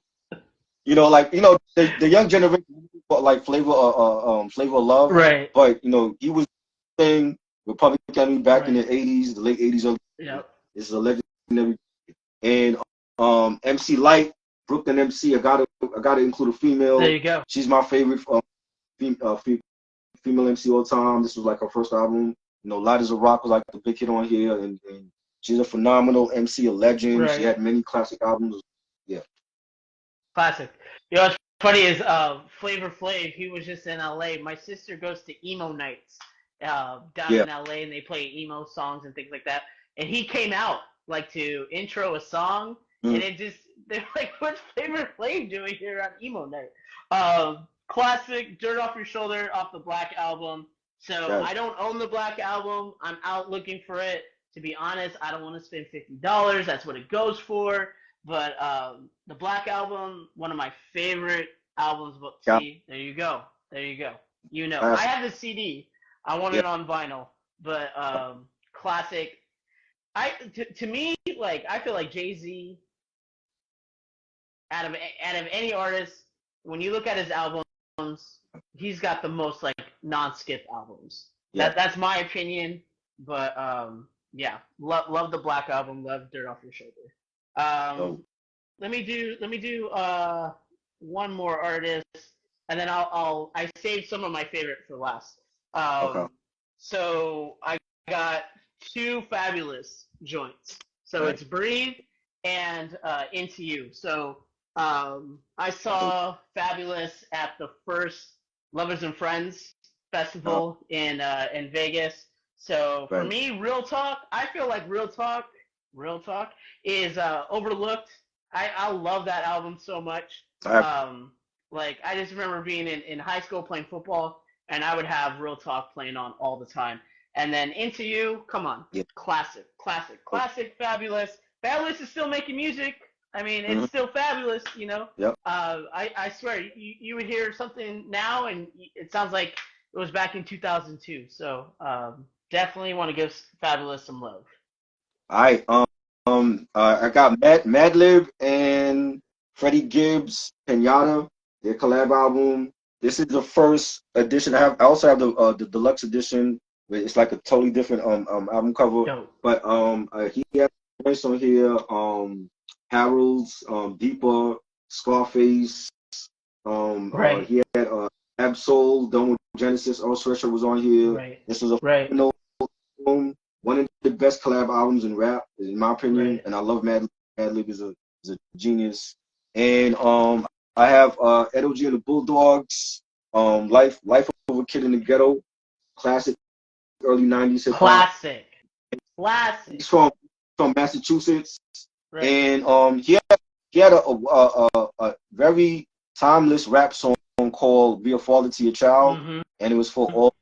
The young generation, like Flavor of Love, Right. but he was thing with Public Enemy back in the '80s, the late '80s. Yep. This is a legendary. And MC Light, Brooklyn MC. I gotta include a female. There you go. She's my favorite female MC all time. This was like her first album. Light as a Rock was like the big hit on here, and she's a phenomenal MC, a legend. Right. She had many classic albums. Yeah. Classic. What's funny is Flavor Flav, he was just in LA. My sister goes to emo nights down in LA, and they play emo songs and things like that. And he came out like to intro a song, and they're like, what's Flavor Flav doing here on emo night? Classic Dirt Off Your Shoulder off the Black album. So I don't own the Black album. I'm out looking for it. To be honest, I don't want to spend $50. That's what it goes for. But the Black album, one of my favorite albums. See, there you go. There you go. I have the CD. I want it on vinyl. But classic. To me, like I feel like Jay-Z, out of any artist, when you look at his albums, he's got the most like non-skip albums. Yeah. That's my opinion. But yeah, love the Black album. Love Dirt Off Your Shoulder. Let me do one more artist, and then I saved some of my favorite for last. Okay. So I got two fabulous joints. So it's Breathe and Into You. So I saw Fabulous at the first Lovers and Friends festival in Vegas. So for me, Real Talk, I feel like Real Talk is overlooked. I love that album so much. Like I just remember being in high school playing football, and I would have Real Talk playing on all the time. And then Into You, come on, classic, Fabulous. Fabulous is still making music. I mean, it's still fabulous, Yep. I swear, you would hear something now, and it sounds like it was back in 2002. So definitely want to give Fabulous some love. All right. I got Madlib and Freddie Gibbs, Pinata, their collab album. This is the first edition. I also have the deluxe edition. It's like a totally different album cover. Dope. But he has voice on here. Harold's, Deeper, Scarface. He had Absol, Done with Genesis. Earl Sweatshirt was on here. Right. This was one of the best collab albums in rap, in my opinion. And I love Madlib. Madlib is a genius. And I have Edo G and the Bulldogs. Life of a Kid in the Ghetto. Classic early '90s hip hop. Classic. He's from Massachusetts. Right. And he had a very timeless rap song called "Be a Father to Your Child," and it was for all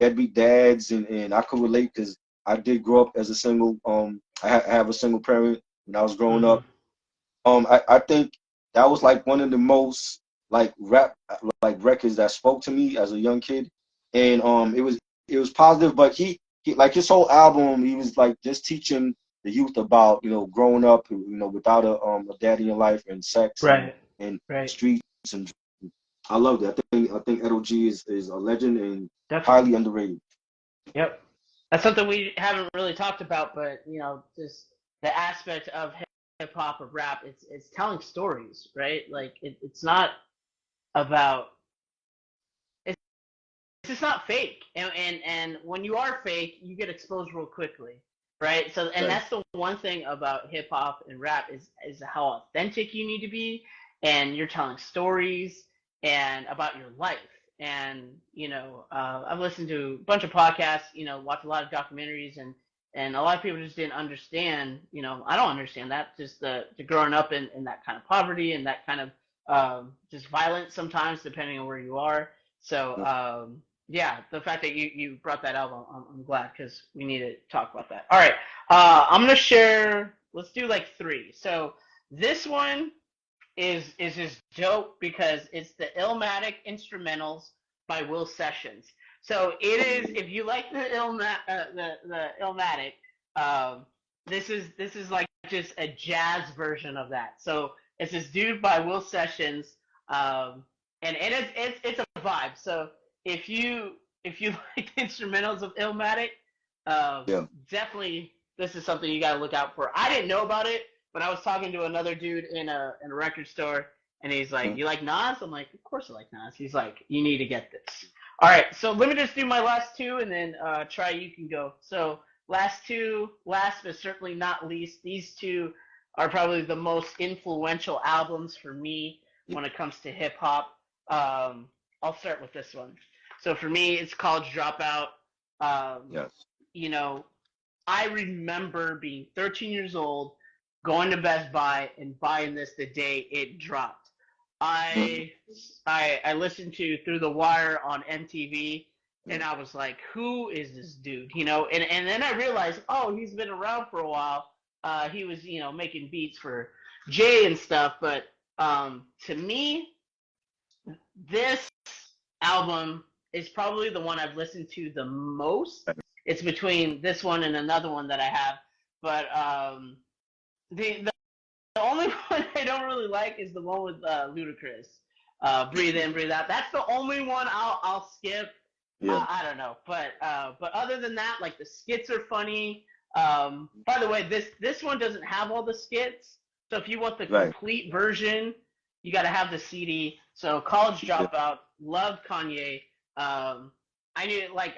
deadbeat dads, and I could relate because I did grow up as a single. I have a single parent when I was growing up. I think that was like one of the most like rap like records that spoke to me as a young kid, and it was positive. But he like his whole album, he was like just teaching the youth about, you know, growing up, you know, without a dad in your life, and sex Right. and Right. streets, and I love that. I think Edo G is a legend and Definitely. highly underrated. Yep. That's something we haven't really talked about, but you know, just the aspect of hip hop or rap, it's telling stories, right? Like it's not about it's just not fake. And when you are fake, you get exposed real quickly, right? So and Right. that's the one thing about hip hop and rap is how authentic you need to be, and you're telling stories and about your life. And you know, I've listened to a bunch of podcasts, you know, watched a lot of documentaries, and a lot of people just didn't understand. You know, I don't understand that. Just the growing up in that kind of poverty and that kind of just violence sometimes, depending on where you are. So yeah, the fact that you brought that album, I'm glad because we need to talk about that. All right, I'm gonna share. Let's do like three. So this one is just dope because it's the Illmatic instrumentals by Will Sessions. So it is, if you like the Illmatic, um, this is like just a jazz version of that. So it's this dude by Will Sessions, and it's a vibe. So if you like the instrumentals of Illmatic, Yeah. definitely this is something you got to look out for. I didn't know about it, but I was talking to another dude in a record store, and he's like, "You like Nas?" I'm like, "Of course I like Nas." He's like, "You need to get this." All right, so let me just do my last two, and then try you can go. So last two, last but certainly not least, these two are probably the most influential albums for me when it comes to hip hop. I'll start with this one. So for me, it's College Dropout. Yes. You know, I remember being 13 years old, going to Best Buy and buying this the day it dropped. Mhm. I listened to Through the Wire on MTV, and I was like, who is this dude? You know, and then I realized, oh, he's been around for a while. He was, you know, making beats for Jay and stuff, but to me, this album is probably the one I've listened to the most. It's between this one and another one that I have, but the only one I don't really like is the one with Ludacris. Breathe in, breathe out. That's the only one I'll skip. Yeah. I don't know, but other than that, like the skits are funny. By the way, this one doesn't have all the skits, so if you want the Right. complete version, you got to have the CD. So College Yeah. Dropout, loved Kanye. I knew like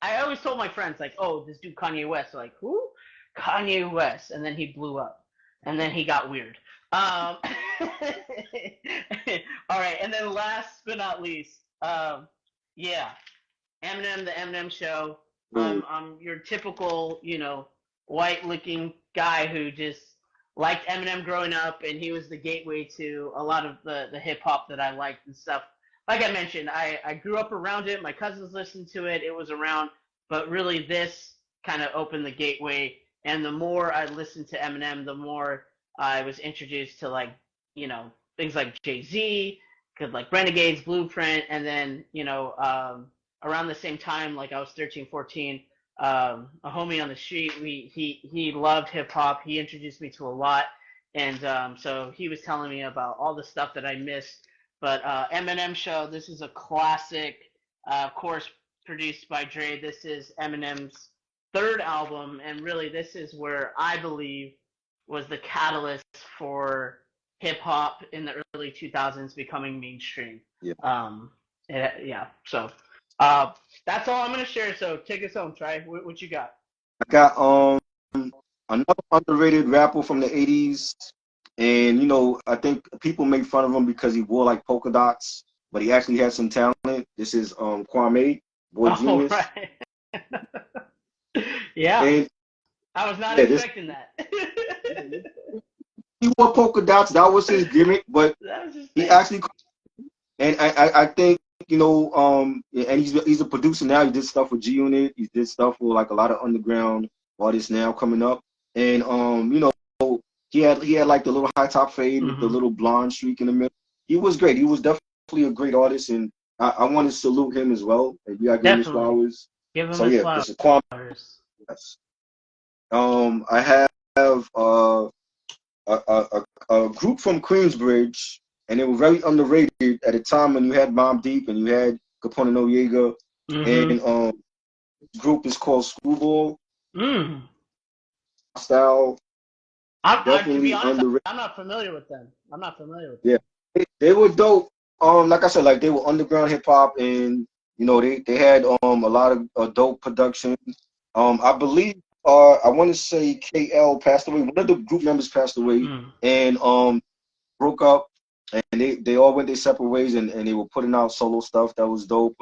I always told my friends like, oh, this dude Kanye West. Like who? Kanye West, and then he blew up, and then he got weird. All right, and then last but not least, yeah, Eminem, the Eminem Show. Mm. I'm your typical, you know, white-looking guy who just liked Eminem growing up, and he was the gateway to a lot of the hip hop that I liked and stuff. Like I mentioned, I grew up around it. My cousins listened to it. It was around, but really this kind of opened the gateway. And the more I listened to Eminem, the more I was introduced to like, you know, things like Jay-Z, like Renegades, Blueprint, and then, you know, around the same time, like I was 13, 14, a homie on the street, he loved hip hop. He introduced me to a lot. And so he was telling me about all the stuff that I missed. But Eminem Show, this is a classic, of course, produced by Dre. This is Eminem's third album, and really this is where I believe was the catalyst for hip hop in the early 2000s becoming mainstream. Yeah. Yeah. So that's all I'm gonna share. So take us home, Trey. What you got? I got another underrated rapper from the '80s, and you know I think people make fun of him because he wore like polka dots, but he actually had some talent. This is Kwame, Boy Oh Genius, right. Yeah, and I was not yeah, this expecting that. he wore polka dots. That was his gimmick, but That was his he thing. actually, and I think you know and he's a producer now. He did stuff with G Unit. He did stuff with like a lot of underground artists now coming up, and you know he had like the little high top fade with the Mm-hmm. little blonde streak in the middle. He was great. He was definitely a great artist, and I want to salute him as well. And we gotta give him his Definitely flowers. give him So his yeah, this is Kwame. flowers. Yes. I have a group from Queensbridge, and they were very underrated at the time when you had Mom Deep and you had Capone Noriega, and group is called Screwball Style. To be Definitely honest, underrated. I'm not familiar with them. Yeah, they were dope. Like I said, like they were underground hip hop, and you know they had a lot of dope production. I believe I want to say KL passed away. One of the group members passed away, and broke up, and they all went their separate ways, and they were putting out solo stuff that was dope.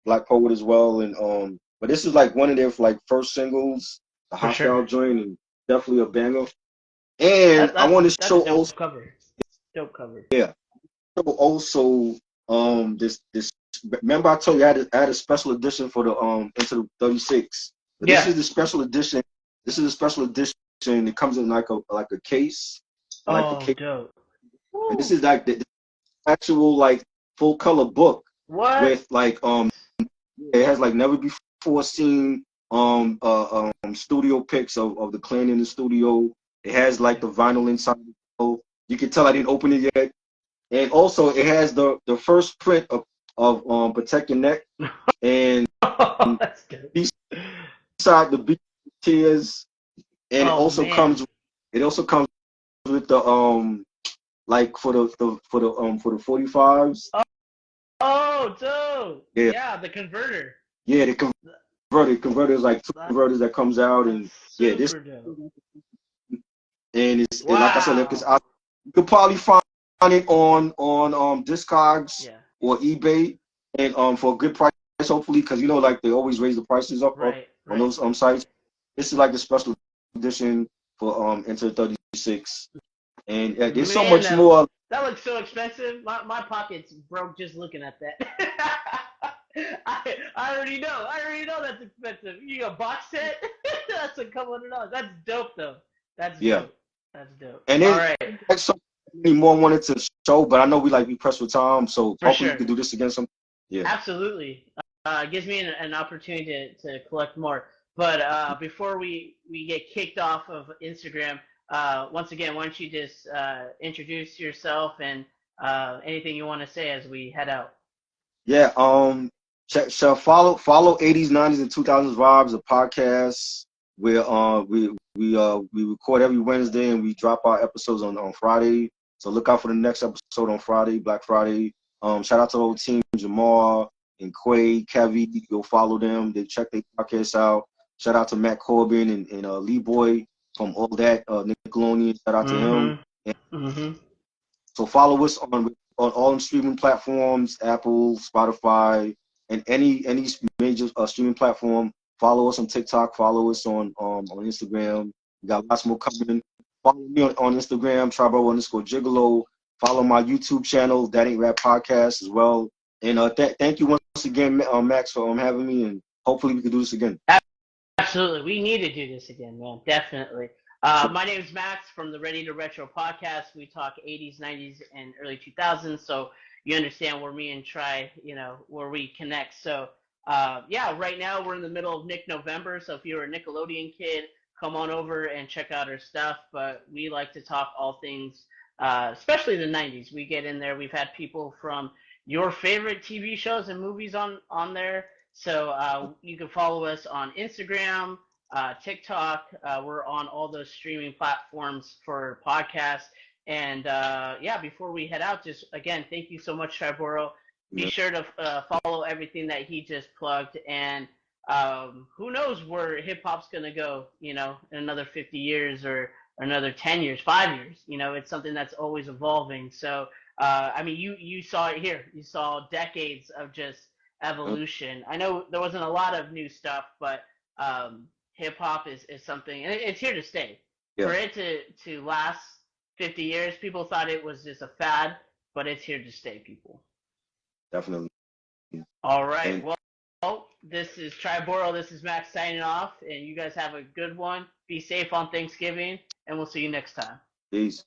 Black Poet as well, and but this is like one of their like first singles, the For sure. Hostile joint, and definitely a banger. And I want to show a dope also, cover. Dope cover. yeah, also this. Remember I told you I had a special edition for the Into the 36. But this is the special edition. This is a special edition. It comes in like a case, like the case. Dope. And this is like the actual like full color book What? with like it has like never before seen studio pics of the clan in the studio. It has like the vinyl inside. You can tell I didn't open it yet. And also it has the first print of Protect Your Neck, and That's good. beside the beat tears, and it also man. comes with the like for the 45s. Oh, dope. Yeah. Yeah, the converter. Yeah, the converter is like two converters that comes out, and yeah, this dope. and it's and like I said, because you could probably find it on Discogs or eBay, and for a good price, hopefully, because you know like they always raise the prices up on those sites. This is like the special edition for Enter 36, and there's so much more. That looks so expensive. My pocket's broke just looking at that. I already know. That's expensive. You got a box set? That's a couple $100. That's dope though. That's dope. That's dope. And then all right. Next many more wanted to show, but I know we pressed for time, so hopefully we can do this again some. Yeah. Absolutely. It gives me an opportunity to collect more. But before we get kicked off of Instagram, once again, why don't you just introduce yourself and anything you want to say as we head out? Yeah. Follow 80s, 90s, and 2000s vibes, a podcast where we record every Wednesday and we drop our episodes on Friday. So look out for the next episode on Friday, Black Friday. Shout out to the whole team, Jamal and Quay, Kevy. Go follow them. They check their podcast out. Shout out to Matt Corbin and Lee Boy from All That Nickelodeon. Shout out to him. And so follow us on all streaming platforms, Apple, Spotify, and any major streaming platform. Follow us on TikTok. Follow us on Instagram. We got lots more coming. Follow me on Instagram, Tribal_Gigolo. Follow my YouTube channel, That Ain't Rap Podcast as well. And thank you once again, Max, for having me. And hopefully we can do this again. Absolutely. We need to do this again, man. Definitely. My name is Max from the Ready to Retro podcast. We talk 80s, 90s, and early 2000s. So you understand where me and Try, where we connect. So, right now we're in the middle of Nick November. So if you're a Nickelodeon kid, come on over and check out our stuff. But we like to talk all things, especially the 90s. We get in there. We've had people from your favorite TV shows and movies on there. So you can follow us on Instagram, TikTok. We're on all those streaming platforms for podcasts. And before we head out, just again, thank you so much, Triboro. Be sure to follow everything that he just plugged. And who knows where hip hop's going to go, in another 50 years or another 10 years, 5 years. It's something that's always evolving. So, you saw it here. You saw decades of just evolution. I know there wasn't a lot of new stuff, but hip hop is something, and it's here to stay. Yeah. For it to last 50 years, people thought it was just a fad, but it's here to stay, people. Definitely. All right. Well, this is Triboro. This is Max signing off, and you guys have a good one. Be safe on Thanksgiving, and we'll see you next time. Peace.